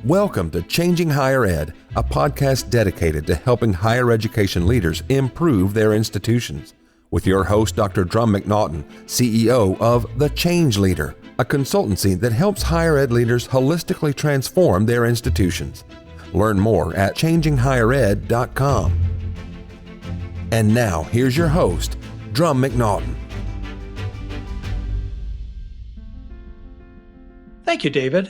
Welcome to Changing Higher Ed, a podcast dedicated to helping higher education leaders improve their institutions. With your host, Dr. Drum McNaughton, CEO of The Change Leader, a consultancy that helps higher ed leaders holistically transform their institutions. Learn more at changinghighered.com. And now, here's your host, Drum McNaughton. Thank you, David.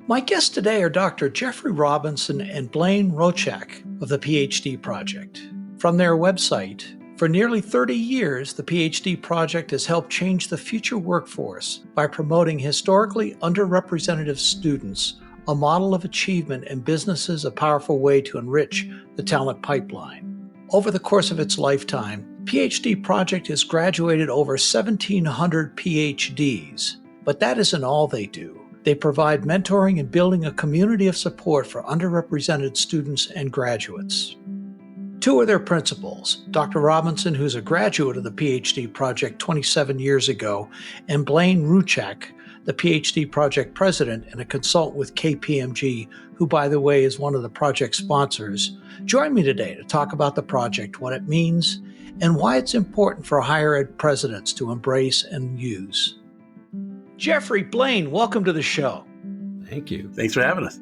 My guests today are Dr. Jeffrey Robinson and Blaine Rochak of the PhD Project. From their website, for nearly 30 years, the PhD Project has helped change the future workforce by promoting historically underrepresented students, a model of achievement and businesses a powerful way to enrich the talent pipeline. Over the course of its lifetime, PhD Project has graduated over 1,700 PhDs, but that isn't all they do. They provide mentoring and building a community of support for underrepresented students and graduates. Two of their principals, Dr. Robinson, who's a graduate of the PhD Project 27 years ago, and Blaine Rochak, the PhD Project president and a consultant with KPMG, who, by the way, is one of the project sponsors, join me today to talk about the project, what it means, and why it's important for higher ed presidents to embrace and use. Jeffrey, Blaine, welcome to the show. Thank you. Thanks for having us.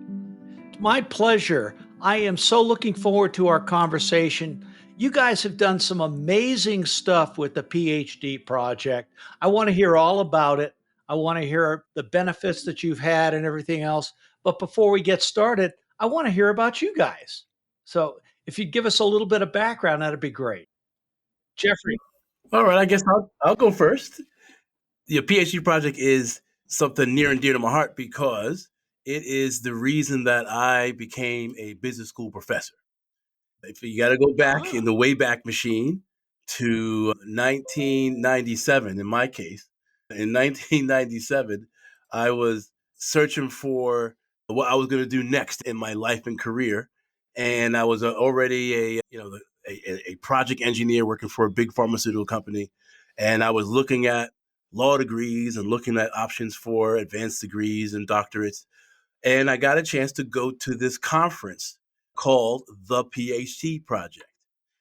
My pleasure. I am so looking forward to our conversation. You guys have done some amazing stuff with the PhD Project. I want to hear all about it. I want to hear the benefits that you've had and everything else. But before we get started, I want to hear about you guys. So if you'd give us a little bit of background, that'd be great. Jeffrey. All right, I guess I'll go first. The PhD Project is something near and dear to my heart because it is the reason that I became a business school professor. If you got to go back in the Wayback Machine to 1997, in my case. In 1997, I was searching for what I was going to do next in my life and career, and I was already a project engineer working for a big pharmaceutical company, and I was looking at law degrees and looking at options for advanced degrees and doctorates. And I got a chance to go to this conference called the PhD Project.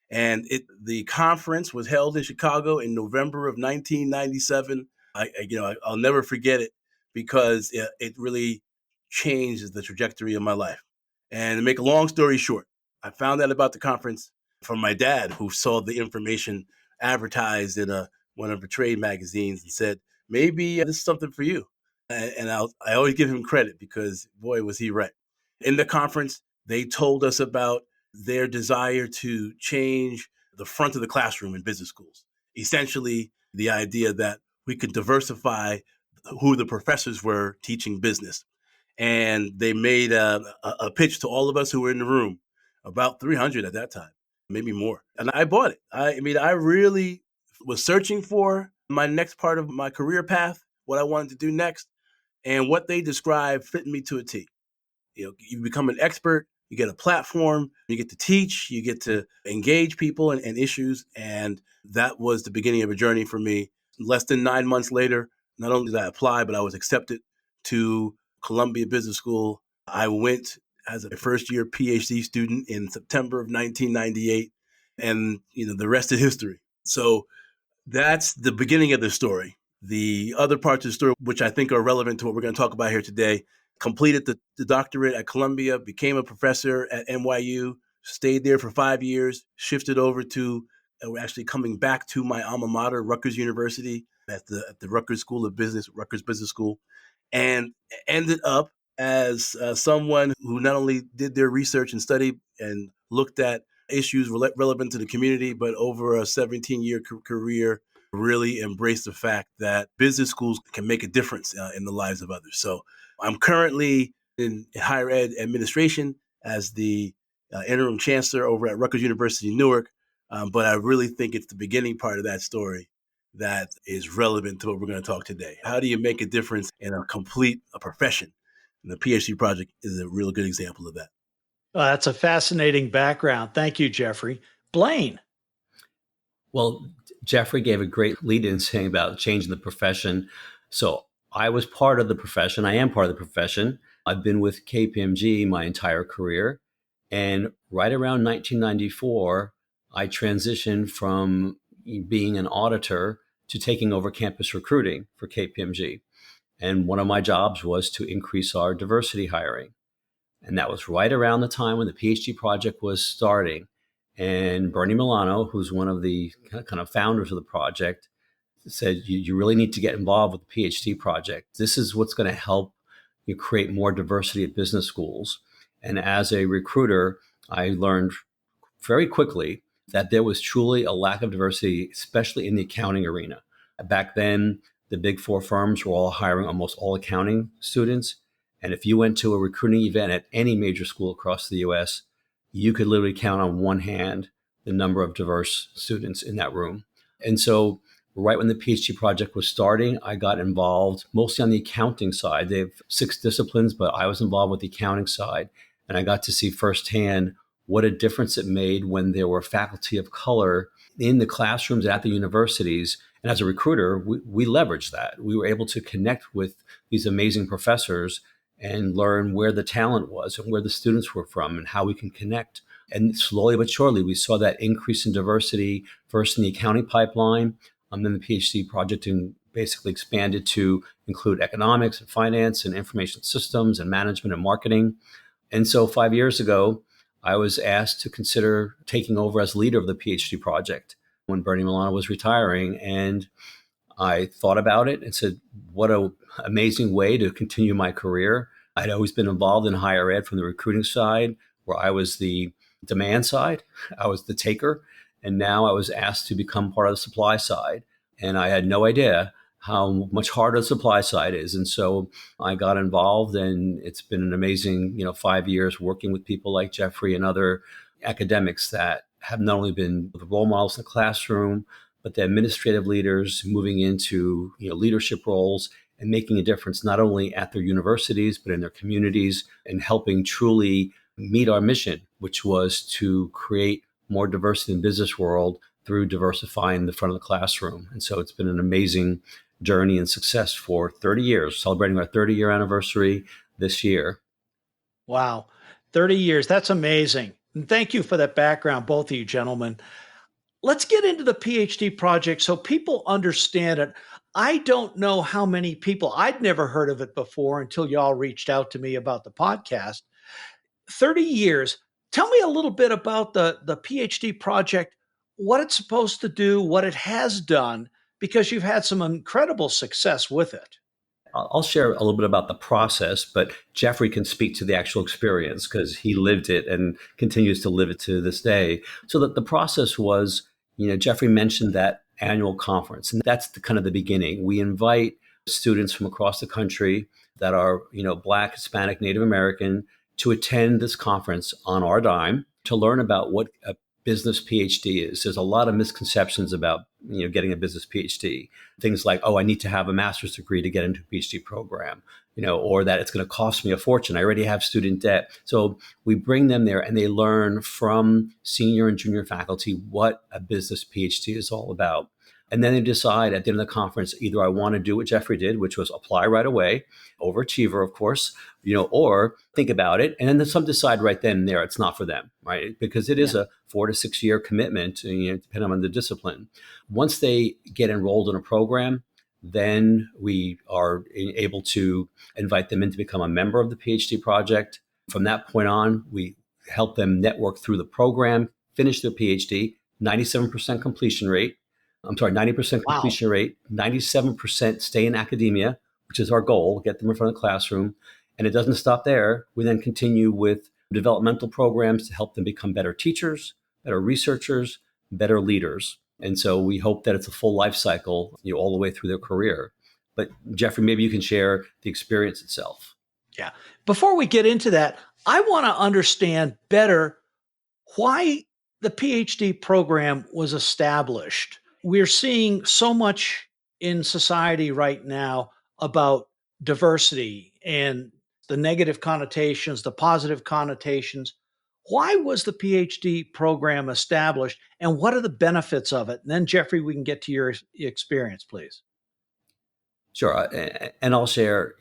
And the conference was held in Chicago in November of 1997. I'll never forget it because it really changed the trajectory of my life. And to make a long story short, I found out about the conference from my dad, who saw the information advertised in one of the trade magazines and said, maybe this is something for you. And I always give him credit because, boy, was he right. In the conference, they told us about their desire to change the front of the classroom in business schools. Essentially, the idea that we could diversify who the professors were teaching business. And they made a pitch to all of us who were in the room, about 300 at that time, maybe more. And I bought it. I really was searching for my next part of my career path, what I wanted to do next, and what they described fit me to a T. You become an expert, you get a platform, you get to teach, you get to engage people and issues, and that was the beginning of a journey for me. Less than 9 months later, not only did I apply, but I was accepted to Columbia Business School. I went as a first-year PhD student in September of 1998, and the rest is history. So that's the beginning of the story. The other parts of the story, which I think are relevant to what we're going to talk about here today, completed the doctorate at Columbia, became a professor at NYU, stayed there for 5 years, shifted over to, actually coming back to my alma mater, Rutgers University, at the Rutgers School of Business, Rutgers Business School, and ended up as someone who not only did their research and study and looked at issues relevant to the community, but over a 17-year career, really embraced the fact that business schools can make a difference in the lives of others. So I'm currently in higher ed administration as the interim chancellor over at Rutgers University in Newark. But I really think it's the beginning part of that story that is relevant to what we're going to talk today. How do you make a difference in a profession? And the PhD Project is a real good example of that. That's a fascinating background. Thank you, Jeffrey. Blaine. Well, Jeffrey gave a great lead-in saying about changing the profession. So I was part of the profession. I am part of the profession. I've been with KPMG my entire career. And right around 1994, I transitioned from being an auditor to taking over campus recruiting for KPMG. And one of my jobs was to increase our diversity hiring. And that was right around the time when the PhD project was starting. And Bernie Milano, who's one of the kind of founders of the project, said, you really need to get involved with the PhD project. This is what's going to help you create more diversity at business schools. And as a recruiter, I learned very quickly that there was truly a lack of diversity, especially in the accounting arena. Back then, the big four firms were all hiring almost all accounting students. And if you went to a recruiting event at any major school across the US, you could literally count on one hand the number of diverse students in that room. And so right when the PhD project was starting, I got involved mostly on the accounting side. They have 6 disciplines, but I was involved with the accounting side. And I got to see firsthand what a difference it made when there were faculty of color in the classrooms at the universities. And as a recruiter, we leveraged that. We were able to connect with these amazing professors and learn where the talent was and where the students were from and how we can connect. And slowly but surely, we saw that increase in diversity, first in the accounting pipeline, then the PhD project basically expanded to include economics and finance and information systems and management and marketing. And so 5 years ago, I was asked to consider taking over as leader of the PhD project when Bernie Milano was retiring. And I thought about it and said, what an amazing way to continue my career. I'd always been involved in higher ed from the recruiting side, where I was the demand side, I was the taker. And now I was asked to become part of the supply side. And I had no idea how much harder the supply side is. And so I got involved, and it's been an amazing, 5 years working with people like Jeffrey and other academics that have not only been the role models in the classroom, but the administrative leaders moving into leadership roles and making a difference not only at their universities, but in their communities, and helping truly meet our mission, which was to create more diversity in the business world through diversifying the front of the classroom. And so it's been an amazing journey and success for 30 years, celebrating our 30-year anniversary this year. Wow, 30 years. That's amazing. And thank you for that background, both of you gentlemen. Let's get into the PhD project so people understand it. I don't know how many people, I'd never heard of it before until y'all reached out to me about the podcast. 30 years. Tell me a little bit about the PhD project, what it's supposed to do, what it has done, because you've had some incredible success with it. I'll share a little bit about the process, but Jeffrey can speak to the actual experience because he lived it and continues to live it to this day. So that the process was, Jeffrey mentioned that annual conference, and that's kind of the beginning. We invite students from across the country that are, Black, Hispanic, Native American to attend this conference on our dime to learn about what a business PhD is. There's a lot of misconceptions about getting a business PhD. Things like, oh, I need to have a master's degree to get into a PhD program, or that it's going to cost me a fortune. I already have student debt. So we bring them there and they learn from senior and junior faculty what a business PhD is all about. And then they decide at the end of the conference, either I want to do what Jeffrey did, which was apply right away, overachiever, of course, or think about it. And then some decide right then and there it's not for them, right? Because it is a 4 to 6 year commitment, depending on the discipline. Once they get enrolled in a program, then we are able to invite them in to become a member of the PhD project. From that point on, we help them network through the program, finish their PhD, 97% completion rate. 90% completion rate, 97% stay in academia, which is our goal, get them in front of the classroom. And it doesn't stop there. We then continue with developmental programs to help them become better teachers, better researchers, better leaders. And so we hope that it's a full life cycle, all the way through their career. But Jeffrey, maybe you can share the experience itself. Yeah. Before we get into that, I want to understand better why the PhD program was established. We're seeing so much in society right now about diversity and the negative connotations, the positive connotations. Why was the PhD program established and what are the benefits of it? And then, Jeffrey, we can get to your experience, please. Sure. And I'll share,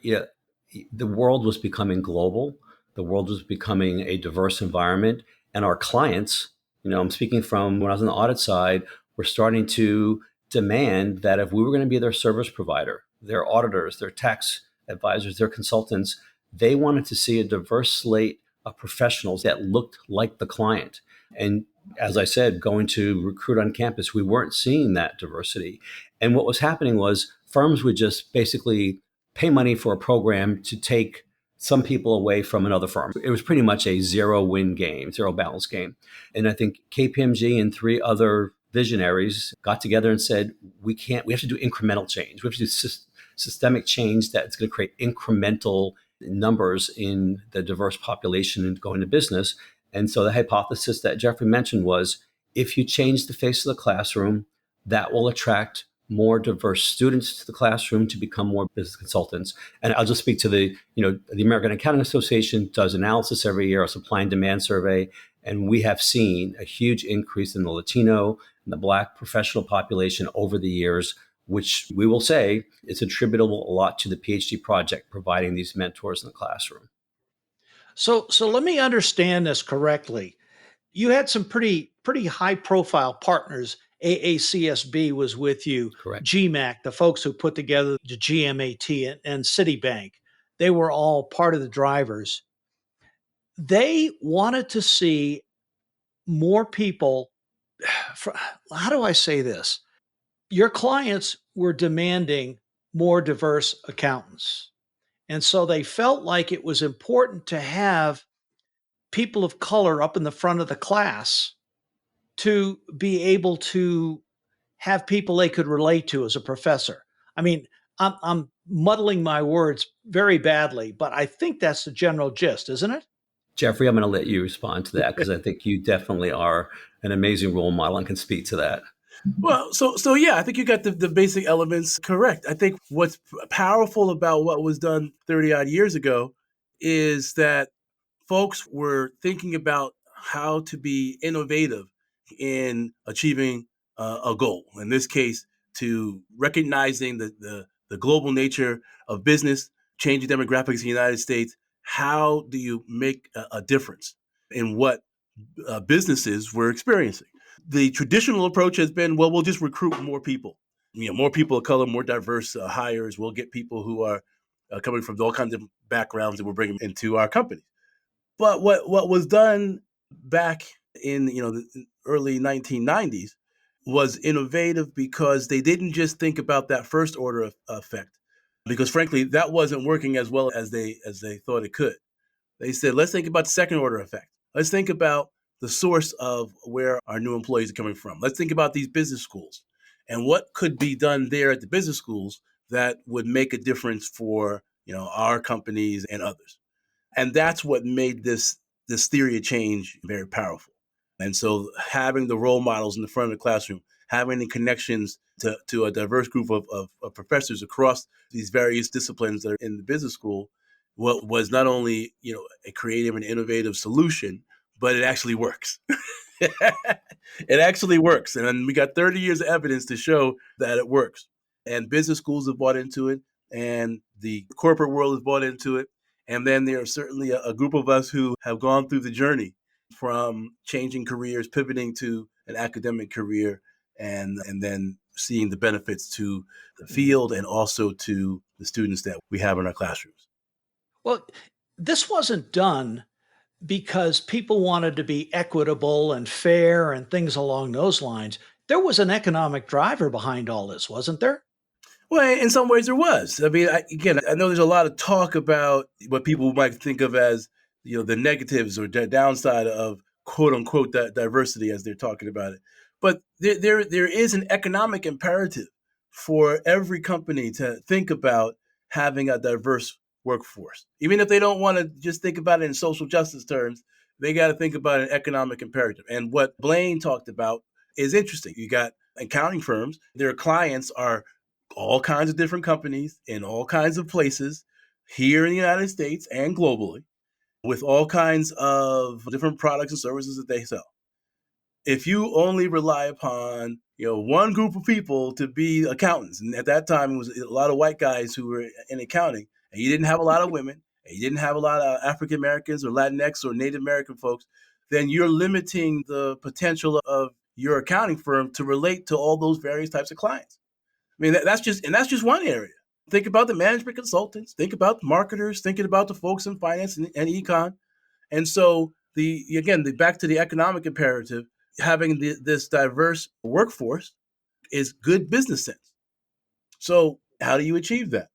the world was becoming global. The world was becoming a diverse environment. And our clients, I'm speaking from when I was on the audit side, were starting to demand that if we were going to be their service provider, their auditors, their tax advisors, their consultants, they wanted to see a diverse slate of professionals that looked like the client. And as I said, going to recruit on campus, we weren't seeing that diversity. And what was happening was firms would just basically pay money for a program to take some people away from another firm. It was pretty much a zero-win game, zero balance game. And I think KPMG and three other visionaries got together and said, we have to do incremental change. We have to do systemic change that's going to create incremental numbers in the diverse population and go into business. And so the hypothesis that Jeffrey mentioned was, if you change the face of the classroom, that will attract more diverse students to the classroom to become more business consultants. And I'll just speak to the American Accounting Association does analysis every year, a supply and demand survey, and we have seen a huge increase in the Latino and the Black professional population over the years, which we will say is attributable a lot to the PhD project providing these mentors in the classroom. So let me understand this correctly. You had some pretty high profile partners. AACSB was with you, Correct. GMAC, the folks who put together the GMAT, and Citibank. They were all part of the drivers. They wanted to see more people. How do I say this? Your clients were demanding more diverse accountants. And so they felt like it was important to have people of color up in the front of the class to be able to have people they could relate to as a professor. I mean, I'm muddling my words very badly, but I think that's the general gist, isn't it? Jeffrey, I'm going to let you respond to that because I think you definitely are an amazing role model and can speak to that. Well, so yeah, I think you got the basic elements correct. I think what's powerful about what was done 30 odd years ago is that folks were thinking about how to be innovative in achieving a goal. In this case, to recognizing the global nature of business, changing demographics in the United States. How do you make a difference in what businesses were experiencing? The traditional approach has been, well, we'll just recruit more people. More people of color, more diverse hires. We'll get people who are coming from all kinds of backgrounds that we'll bring them into our company. But what was done back in the early 1990s was innovative because they didn't just think about that first order effect, because frankly that wasn't working as well as they thought it could. They said, let's think about the second order effect. Let's think about the source of where our new employees are coming from. Let's think about these business schools and what could be done there at the business schools that would make a difference for our companies and others. And that's what made this theory of change very powerful. And so having the role models in the front of the classroom, having the connections to a diverse group of professors across these various disciplines that are in the business school, was not only a creative and innovative solution, but it actually works. It actually works. And we got 30 years of evidence to show that it works. And business schools have bought into it, and the corporate world has bought into it. And then there are certainly a group of us who have gone through the journey from changing careers, pivoting to an academic career, and then seeing the benefits to the field and also to the students that we have in our classrooms. Well, this wasn't done because people wanted to be equitable and fair and things along those lines. There was an economic driver behind all this, wasn't there? Well, in some ways there was. I mean, I know there's a lot of talk about what people might think of as, the negatives or the downside of quote unquote diversity as they're talking about it. But there is an economic imperative for every company to think about having a diverse workforce. Even if they don't want to just think about it in social justice terms, they got to think about an economic imperative. And what Blaine talked about is interesting. You got accounting firms, their clients are all kinds of different companies in all kinds of places here in the United States and globally, with all kinds of different products and services that they sell. If you only rely upon one group of people to be accountants, and at that time it was a lot of white guys who were in accounting, and you didn't have a lot of women, and you didn't have a lot of African Americans or Latinx or Native American folks, then you're limiting the potential of your accounting firm to relate to all those various types of clients. I mean, that's just one area. Think about the management consultants, think about the marketers, thinking about the folks in finance and econ. And so back to the economic imperative, having this diverse workforce is good business sense. So how do you achieve that?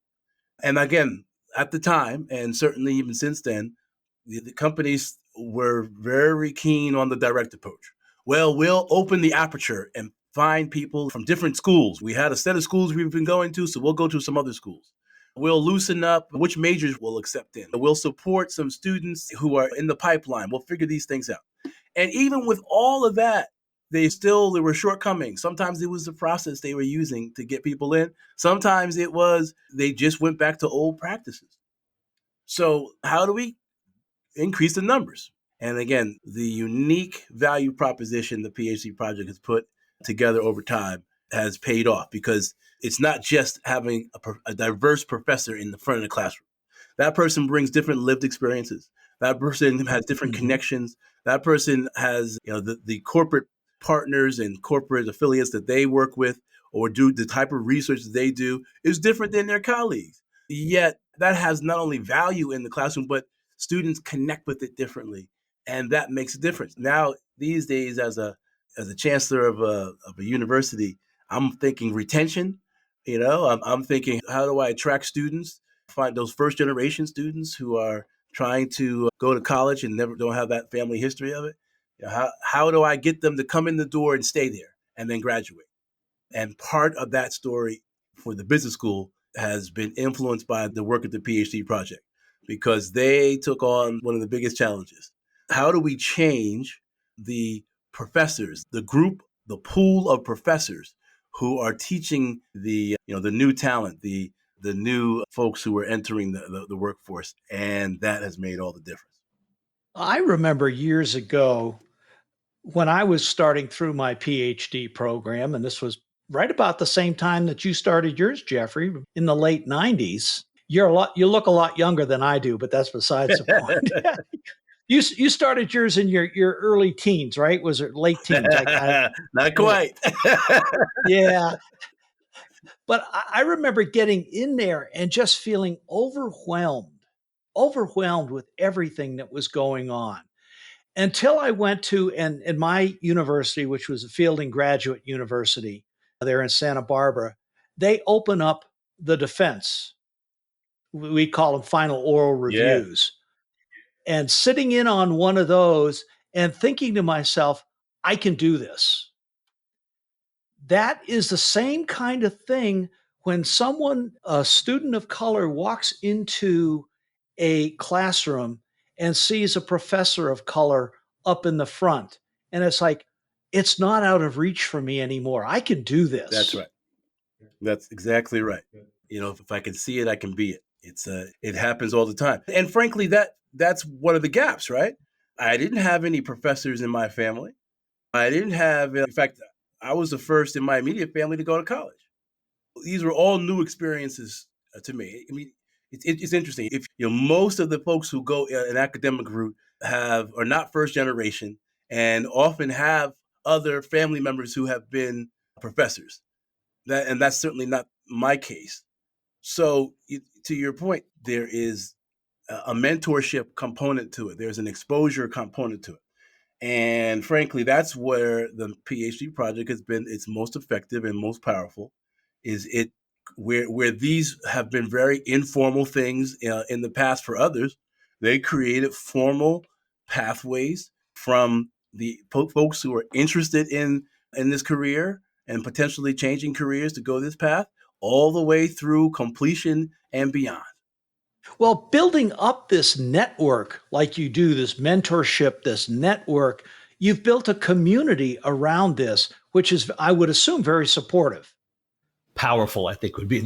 And again, at the time, and certainly even since then, the companies were very keen on the direct approach. Well, we'll open the aperture and find people from different schools. We had a set of schools we've been going to, so we'll go to some other schools. We'll loosen up which majors we'll accept in. We'll support some students who are in the pipeline. We'll figure these things out. And even with all of that, there were shortcomings. Sometimes it was the process they were using to get people in. Sometimes it was they just went back to old practices. So how do we increase the numbers? And again, the unique value proposition the PhD project has put together over time has paid off, because it's not just having a diverse professor in the front of the classroom. That person brings different lived experiences. That person has different connections. That person has, the corporate partners and corporate affiliates that they work with or do the type of research that they do is different than their colleagues. Yet that has not only value in the classroom, but students connect with it differently. And that makes a difference. Now, these days, as a chancellor of a university, I'm thinking retention. I'm thinking, how do I attract students, find those first generation students who are trying to go to college and don't have that family history of it? How do I get them to come in the door and stay there and then graduate? And part of that story for the business school has been influenced by the work of the PhD project, because they took on one of the biggest challenges. How do we change the professors, the pool of professors who are teaching the new talent, the new folks who are entering the workforce? And that has made all the difference. I remember years ago when I was starting through my PhD program, and this was right about the same time that you started yours, Jeffrey, in the late 90s. You look a lot younger than I do, but that's besides the point. You started yours in your early teens, right? Was it late teens? Not quite. Yeah. But I remember getting in there and just feeling overwhelmed with everything that was going on, until I went to, and in my university, which was a Fielding Graduate University there in Santa Barbara, they open up the defense. We call them final oral Yeah. reviews. And sitting in on one of those and thinking to myself, I can do this. That is the same kind of thing when a student of color, walks into a classroom and sees a professor of color up in the front. And it's like, it's not out of reach for me anymore. I can do this. That's right. That's exactly right. If I can see it, I can be it. It happens all the time. And frankly, that's one of the gaps, right? I didn't have any professors in my family. I didn't have, in fact, I was the first in my immediate family to go to college. These were all new experiences to me. I mean, it's interesting. If most of the folks who go an academic route are not first generation and often have other family members who have been professors. And that's certainly not my case. So to your point, there is a mentorship component to it. There's an exposure component to it. And frankly, that's where the PhD project has been its most effective and most powerful, is it where these have been very informal things in the past for others. They created formal pathways from the folks who are interested in this career and potentially changing careers to go this path, all the way through completion and beyond. Well, building up this network like you do, this mentorship, this network, you've built a community around this, which is, I would assume, very supportive. Powerful, I think, would be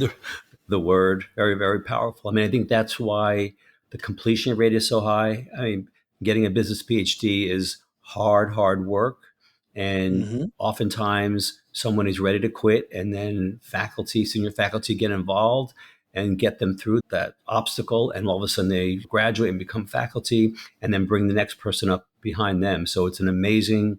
the word. Very, very powerful. I mean, I think that's why the completion rate is so high. I mean, getting a business PhD is hard work. And oftentimes someone is ready to quit, and then senior faculty get involved, and get them through that obstacle. And all of a sudden they graduate and become faculty and then bring the next person up behind them. So it's an amazing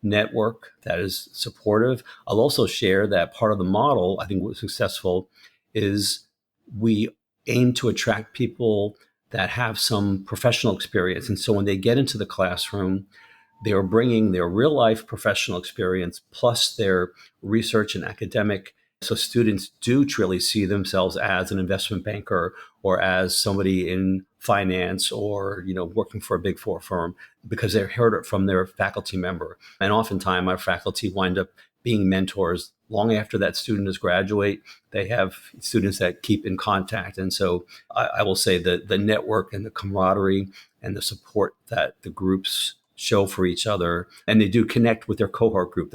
network that is supportive. I'll also share that part of the model I think was successful is we aim to attract people that have some professional experience. And so when they get into the classroom, they are bringing their real life professional experience plus their research and academic. So students do truly see themselves as an investment banker or as somebody in finance or, working for a big four firm because they heard it from their faculty member. And oftentimes our faculty wind up being mentors long after that student is graduate. They have students that keep in contact. And so I will say that the network and the camaraderie and the support that the groups show for each other, and they do connect with their cohort group.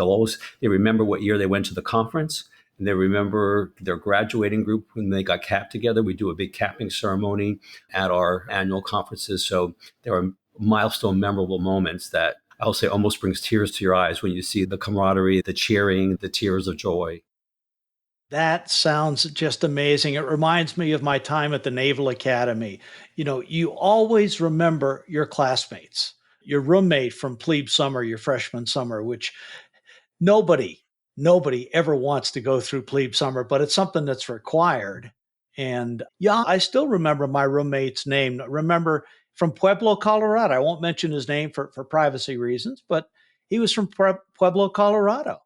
They remember what year they went to the conference, and they remember their graduating group when they got capped together. We do a big capping ceremony at our annual conferences. So there are milestone, memorable moments that I'll say almost brings tears to your eyes when you see the camaraderie, the cheering, the tears of joy. That sounds just amazing. It reminds me of my time at the Naval Academy. You always remember your classmates, your roommate from plebe summer, your freshman summer, which nobody, nobody ever wants to go through plebe summer, but it's something that's required. And yeah, I still remember my roommate's name. Remember from Pueblo, Colorado. I won't mention his name for privacy reasons, but he was from Pueblo, Colorado.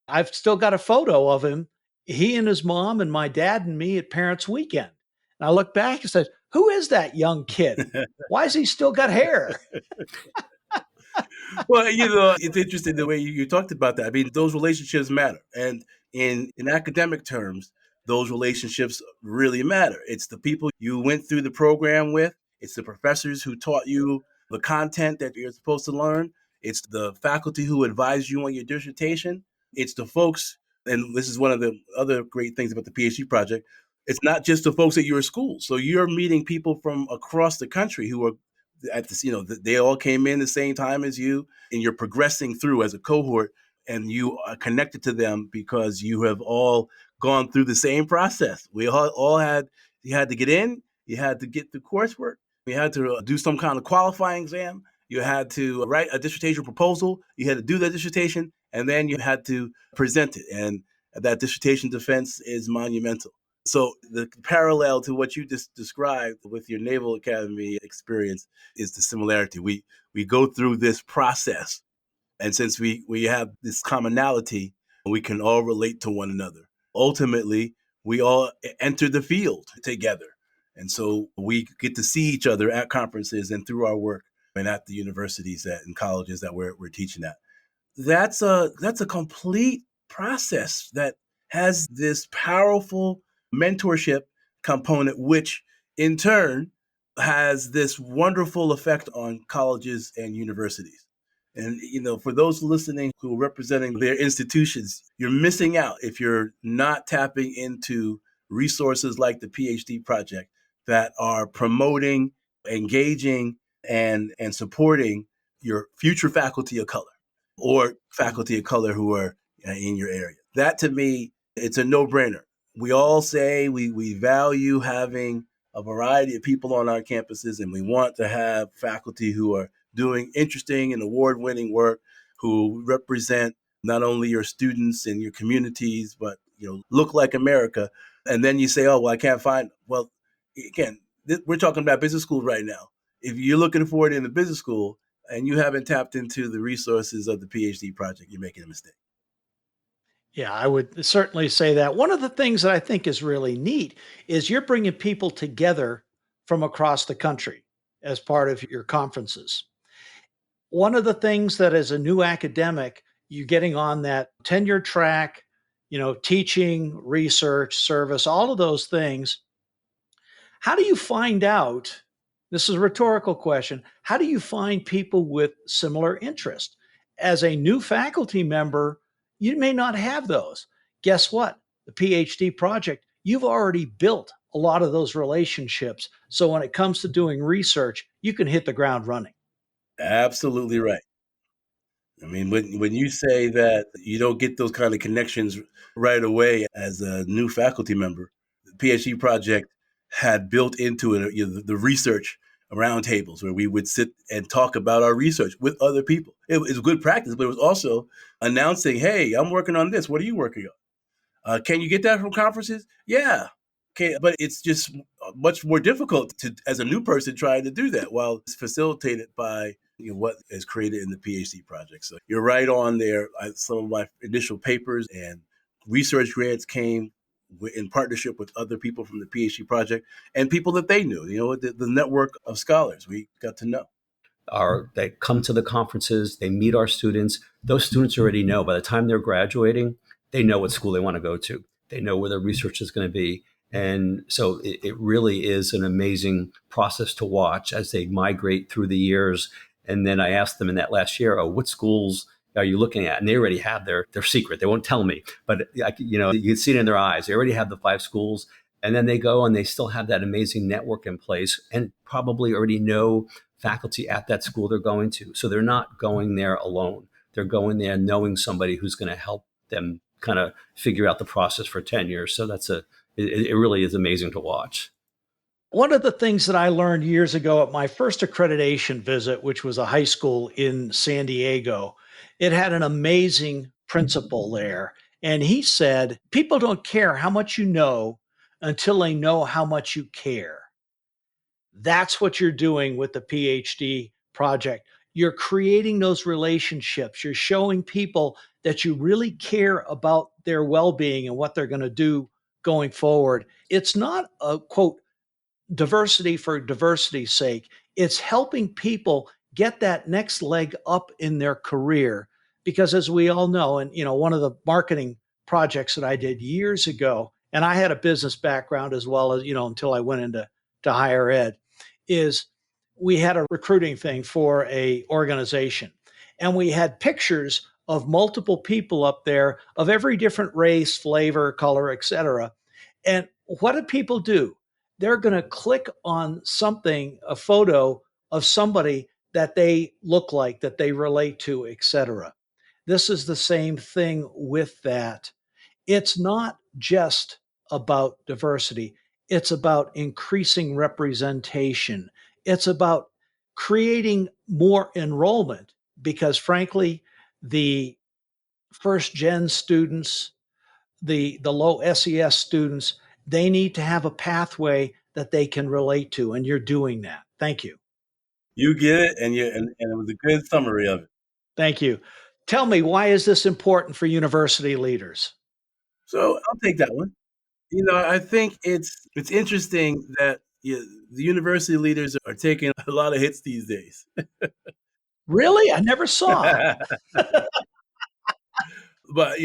I've still got a photo of him, he and his mom and my dad and me at parents' weekend. And I look back and said, "Who is that young kid? Why has he still got hair?" Well, it's interesting the way you talked about that. I mean, those relationships matter. And in academic terms, those relationships really matter. It's the people you went through the program with, it's the professors who taught you the content that you're supposed to learn, it's the faculty who advised you on your dissertation, it's the folks, and this is one of the other great things about the PhD project. It's not just the folks at your school. So you're meeting people from across the country who are at this, they all came in the same time as you, and you're progressing through as a cohort, and you are connected to them because you have all gone through the same process. We all had, you had to get in, you had to get through coursework, you had to do some kind of qualifying exam, you had to write a dissertation proposal, you had to do that dissertation, and then you had to present it. And that dissertation defense is monumental. So the parallel to what you just described with your Naval Academy experience is the similarity. We go through this process, and since we have this commonality, we can all relate to one another. Ultimately, we all enter the field together, and so we get to see each other at conferences and through our work and at the universities and colleges that we're teaching at. That's a complete process that has this powerful mentorship component, which in turn has this wonderful effect on colleges and universities. And for those listening who are representing their institutions, you're missing out if you're not tapping into resources like the PhD project that are promoting, engaging, and supporting your future faculty of color or faculty of color who are in your area. That to me, it's a no-brainer. We all say we value having a variety of people on our campuses, and we want to have faculty who are doing interesting and award-winning work, who represent not only your students and your communities, but look like America. And then you say, "Oh, well, I can't find." Well, again, we're talking about business schools right now. If you're looking for it in the business school, and you haven't tapped into the resources of the PhD project, you're making a mistake. Yeah, I would certainly say that. One of the things that I think is really neat is you're bringing people together from across the country as part of your conferences. One of the things that as a new academic, you're getting on that tenure track, teaching, research, service, all of those things. How do you find out? This is a rhetorical question. How do you find people with similar interest? As a new faculty member, you may not have those. Guess what? The PhD project, you've already built a lot of those relationships. So when it comes to doing research, you can hit the ground running. Absolutely right. I mean, when you say that you don't get those kind of connections right away as a new faculty member, PhD project had built into it the research roundtables where we would sit and talk about our research with other people. It was good practice, but it was also announcing, hey, I'm working on this. What are you working on? Can you get that from conferences? Yeah. Okay, but it's just much more difficult to, as a new person, trying to do that while it's facilitated by what is created in the PhD project. So you're right on there. Some of my initial papers and research grants came in partnership with other people from the PhD project and people that they knew, the network of scholars we got to know. They come to the conferences, they meet our students. Those students already know by the time they're graduating, they know what school they want to go to. They know where their research is going to be. And so it really is an amazing process to watch as they migrate through the years. And then I asked them in that last year, oh, what schools are you looking at? And they already have their secret. They won't tell me, but you can see it in their eyes. They already have the 5 schools. And then they go and they still have that amazing network in place and probably already know faculty at that school they're going to. So they're not going there alone. They're going there knowing somebody who's going to help them kind of figure out the process for 10 years. So it really is amazing to watch. One of the things that I learned years ago at my first accreditation visit, which was a high school in San Diego, it had an amazing principal there. And he said, people don't care how much you know until they know how much you care. That's what you're doing with the PhD project. You're creating those relationships. You're showing people that you really care about their well being and what they're going to do going forward. It's not a quote, diversity for diversity's sake. It's helping people get that next leg up in their career. Because as we all know, and one of the marketing projects that I did years ago, and I had a business background as well as, until I went into higher ed, is we had a recruiting thing for a organization. And we had pictures of multiple people up there of every different race, flavor, color, etc. And what do people do? They're going to click on something, a photo of somebody that they look like, that they relate to, etc. This is the same thing with that. It's not just about diversity, it's about increasing representation. It's about creating more enrollment because, frankly, the first gen students, the low SES students, they need to have a pathway that they can relate to, and you're doing that. Thank you. You get it, and it was a good summary of it. Thank you. Tell me, why is this important for university leaders? So I'll take that one. I think it's interesting that the university leaders are taking a lot of hits these days. Really? I never saw. But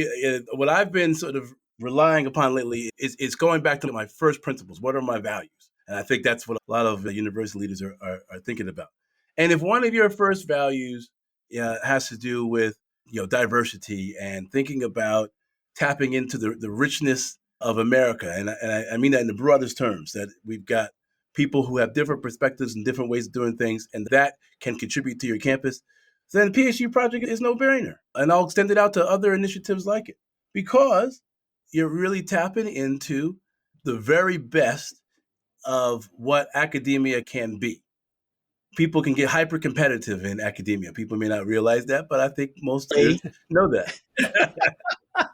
what I've been sort of relying upon lately is going back to my first principles. What are my values? And I think that's what a lot of university leaders are thinking about. And if one of your first values has to do with diversity and thinking about tapping into the richness of America, and I mean that in the broadest terms, that we've got people who have different perspectives and different ways of doing things, and that can contribute to your campus, then the PhD project is no brainer. And I'll extend it out to other initiatives like it because you're really tapping into the very best of what academia can be. People can get hyper competitive in academia. People may not realize that, but I think most See? students know that.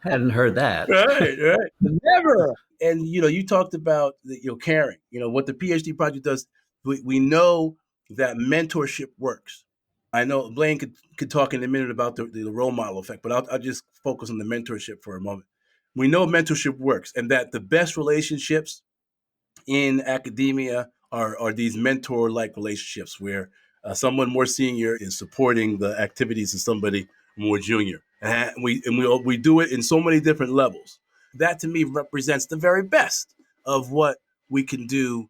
Hadn't heard that. Right. Never. And you talked about caring. What the PhD project does. We know that mentorship works. I know Blaine could talk in a minute about the role model effect, but I'll just focus on the mentorship for a moment. We know mentorship works, and that the best relationships in academia are these mentor-like relationships where someone more senior is supporting the activities of somebody more junior, and we do it in so many different levels. That to me represents the very best of what we can do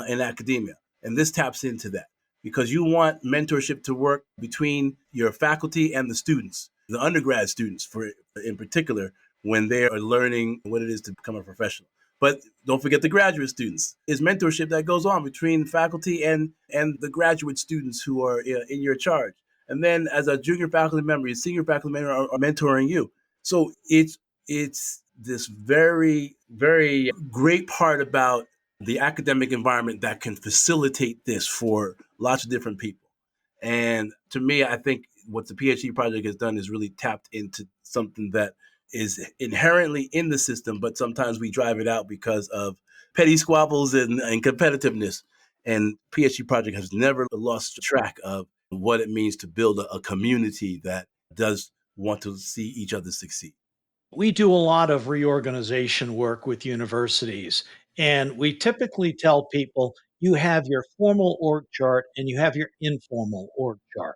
in academia, and this taps into that because you want mentorship to work between your faculty and the students, the undergrad students, for in particular, when they are learning what it is to become a professional. But don't forget the graduate students. Is mentorship that goes on between faculty and the graduate students who are in your charge. And then as a junior faculty member, your senior faculty member are mentoring you. So it's this very, very great part about the academic environment that can facilitate this for lots of different people. And to me, I think what the PhD project has done is really tapped into something that is inherently in the system, but sometimes we drive it out because of petty squabbles and competitiveness. And PhD project has never lost track of what it means to build a community that does want to see each other succeed. We do a lot of reorganization work with universities, and we typically tell people you have your formal org chart and you have your informal org chart.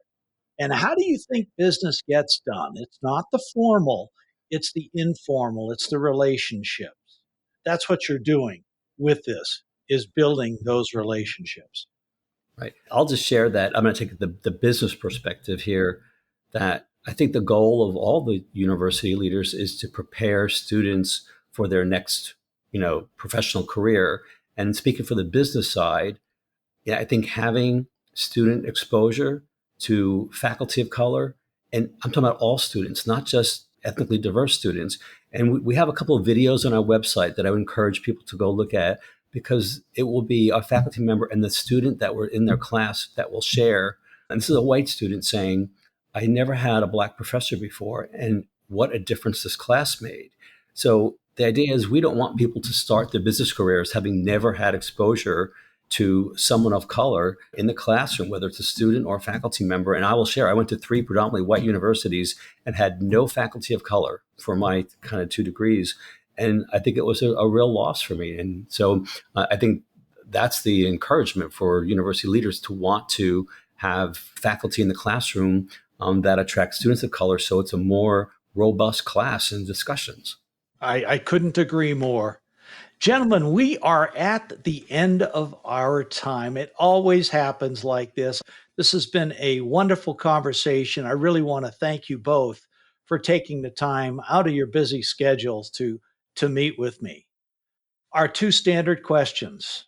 And how do you think business gets done? It's not the formal, it's the informal, it's the relationships. That's what you're doing with this is building those relationships. Right. I'll just share that. I'm going to take the business perspective here, that I think the goal of all the university leaders is to prepare students for their next, professional career. And speaking for the business side, yeah, I think having student exposure to faculty of color, and I'm talking about all students, not just ethnically diverse students. And we have a couple of videos on our website that I would encourage people to go look at, because it will be a faculty member and the student that were in their class that will share. And this is a white student saying, I never had a Black professor before, and what a difference this class made. So the idea is we don't want people to start their business careers having never had exposure to someone of color in the classroom, whether it's a student or a faculty member. And I will share, I went to 3 predominantly white universities and had no faculty of color for my kind of 2 degrees. And I think it was a real loss for me. And so I think that's the encouragement for university leaders to want to have faculty in the classroom that attract students of color. So it's a more robust class and discussions. I couldn't agree more. Gentlemen, we are at the end of our time. It always happens like this. This has been a wonderful conversation. I really want to thank you both for taking the time out of your busy schedules to meet with me. Our 2 standard questions.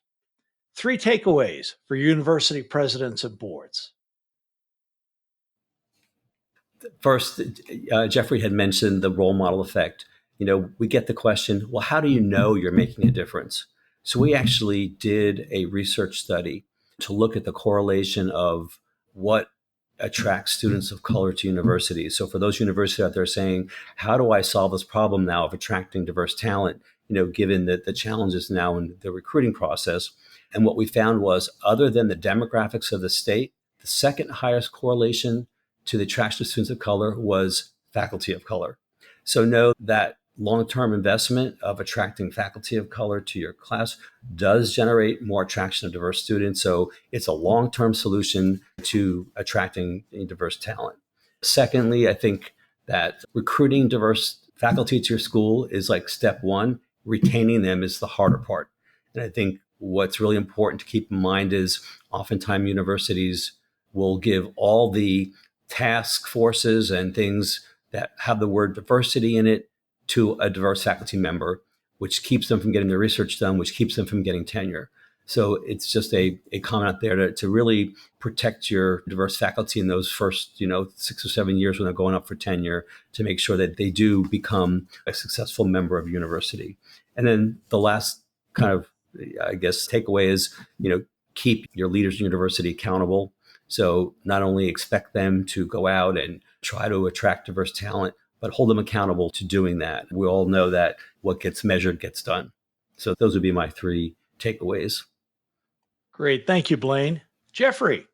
3 takeaways for university presidents and boards. First, Jeffrey had mentioned the role model effect. We get the question, well, how do you know you're making a difference? So we actually did a research study to look at the correlation of what attracts students of color to universities. So for those universities out there saying, how do I solve this problem now of attracting diverse talent, given the challenges now in the recruiting process? And what we found was, other than the demographics of the state, the second highest correlation to the attraction of students of color was faculty of color. So know that long-term investment of attracting faculty of color to your class does generate more attraction of diverse students. So it's a long-term solution to attracting diverse talent. Secondly, I think that recruiting diverse faculty to your school is like step 1. Retaining them is the harder part. And I think what's really important to keep in mind is oftentimes universities will give all the task forces and things that have the word diversity in it to a diverse faculty member, which keeps them from getting their research done, which keeps them from getting tenure. So it's just a comment out there to really protect your diverse faculty in those first, 6 or 7 years when they're going up for tenure, to make sure that they do become a successful member of university. And then the last kind of, takeaway is, keep your leaders in university accountable. So not only expect them to go out and try to attract diverse talent, but hold them accountable to doing that. We all know that what gets measured gets done. So those would be my 3 takeaways. Great. Thank you, Blaine. Jeffrey.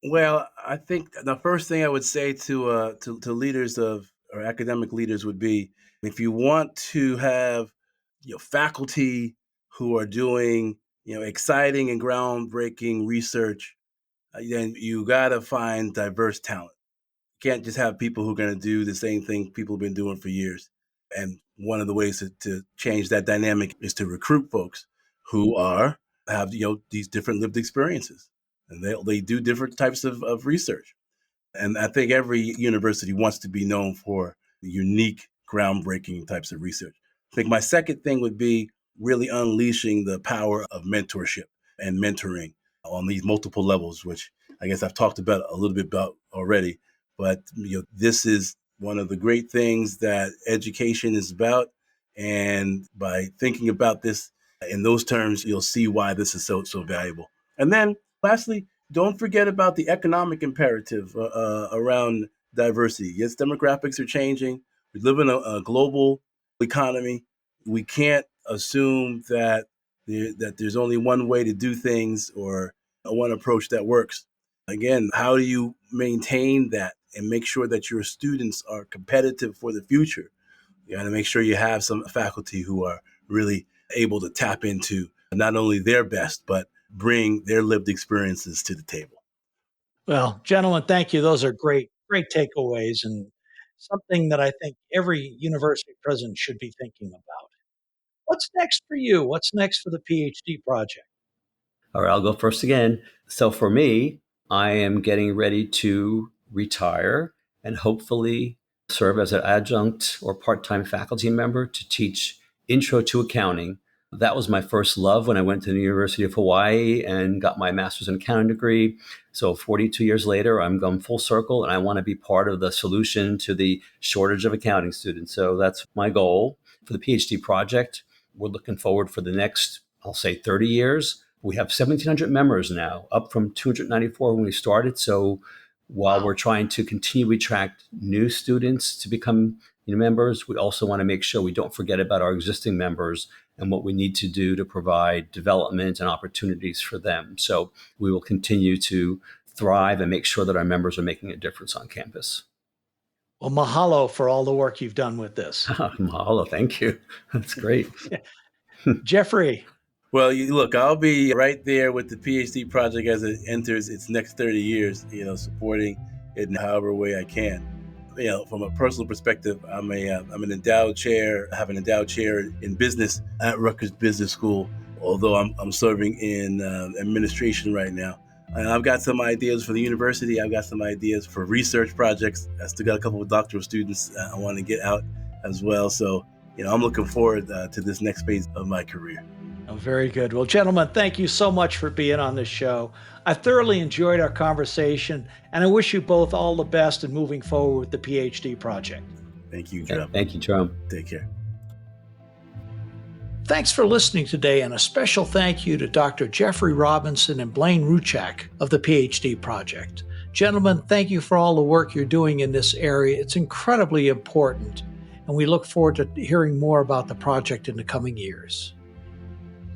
Well, I think the first thing I would say to leaders or academic leaders would be, if you want to have faculty who are doing exciting and groundbreaking research, then you got to find diverse talent. You can't just have people who are going to do the same thing people have been doing for years. And one of the ways to change that dynamic is to recruit folks who have these different lived experiences, and they do different types of research. And I think every university wants to be known for unique, groundbreaking types of research. I think my second thing would be really unleashing the power of mentorship and mentoring on these multiple levels, which I guess I've talked about a little bit about already. But this is one of the great things that education is about. And by thinking about this in those terms, you'll see why this is so valuable. And then lastly, don't forget about the economic imperative around diversity. Yes, demographics are changing. We live in a global economy. We can't assume that there's only one way to do things or one approach that works. Again, how do you maintain that and make sure that your students are competitive for the future? You got to make sure you have some faculty who are really able to tap into not only their best, but bring their lived experiences to the table. Well, gentlemen, thank you. Those are great takeaways and something that I think every university president should be thinking about. What's next for you? What's next for the PhD project? All right, I'll go first again. So for me, I am getting ready to retire and hopefully serve as an adjunct or part-time faculty member to teach Intro to Accounting. That was my first love when I went to the University of Hawaii and got my master's in accounting degree. So 42 years later, I'm gone full circle and I want to be part of the solution to the shortage of accounting students. So that's my goal for the PhD project. We're looking forward for the next, I'll say 30 years. We have 1,700 members now, up from 294 when we started. So while we're trying to continue to attract new students to become members, we also want to make sure we don't forget about our existing members and what we need to do to provide development and opportunities for them. So we will continue to thrive and make sure that our members are making a difference on campus. Well, mahalo for all the work you've done with this. Mahalo, thank you. That's great. Jeffrey. Well, look, I'll be right there with the PhD project as it enters its next 30 years, supporting it in however way I can. From a personal perspective, I'm an endowed chair. I have an endowed chair in business at Rutgers Business School, although I'm serving in administration right now. And I've got some ideas for the university. I've got some ideas for research projects. I still got a couple of doctoral students I want to get out as well. So, I'm looking forward to this next phase of my career. Oh, very good. Well, gentlemen, thank you so much for being on this show. I thoroughly enjoyed our conversation, and I wish you both all the best in moving forward with the PhD project. Thank you, Drum. Thank you, Drum. Take care. Thanks for listening today, and a special thank you to Dr. Jeffrey Robinson and Blaine Ruchak of the PhD project. Gentlemen, thank you for all the work you're doing in this area. It's incredibly important, and we look forward to hearing more about the project in the coming years.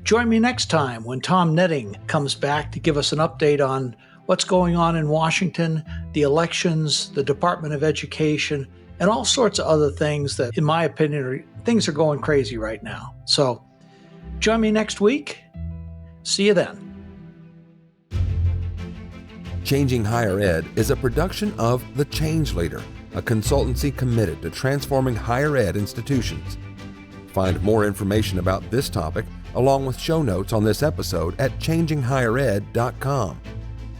Join me next time when Tom Netting comes back to give us an update on what's going on in Washington, the elections, the Department of Education, and all sorts of other things that, in my opinion, things are going crazy right now. So join me next week. See you then. Changing Higher Ed is a production of The Change Leader, a consultancy committed to transforming higher ed institutions. Find more information about this topic along with show notes on this episode at changinghighered.com.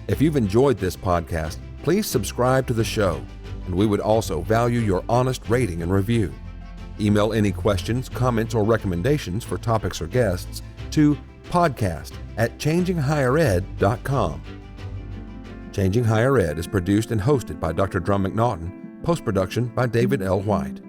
If you've enjoyed this podcast, please subscribe to the show, and we would also value your honest rating and review. Email any questions, comments, or recommendations for topics or guests to podcast@changinghighered.com. Changing Higher Ed is produced and hosted by Dr. Drum McNaughton, post-production by David L. White.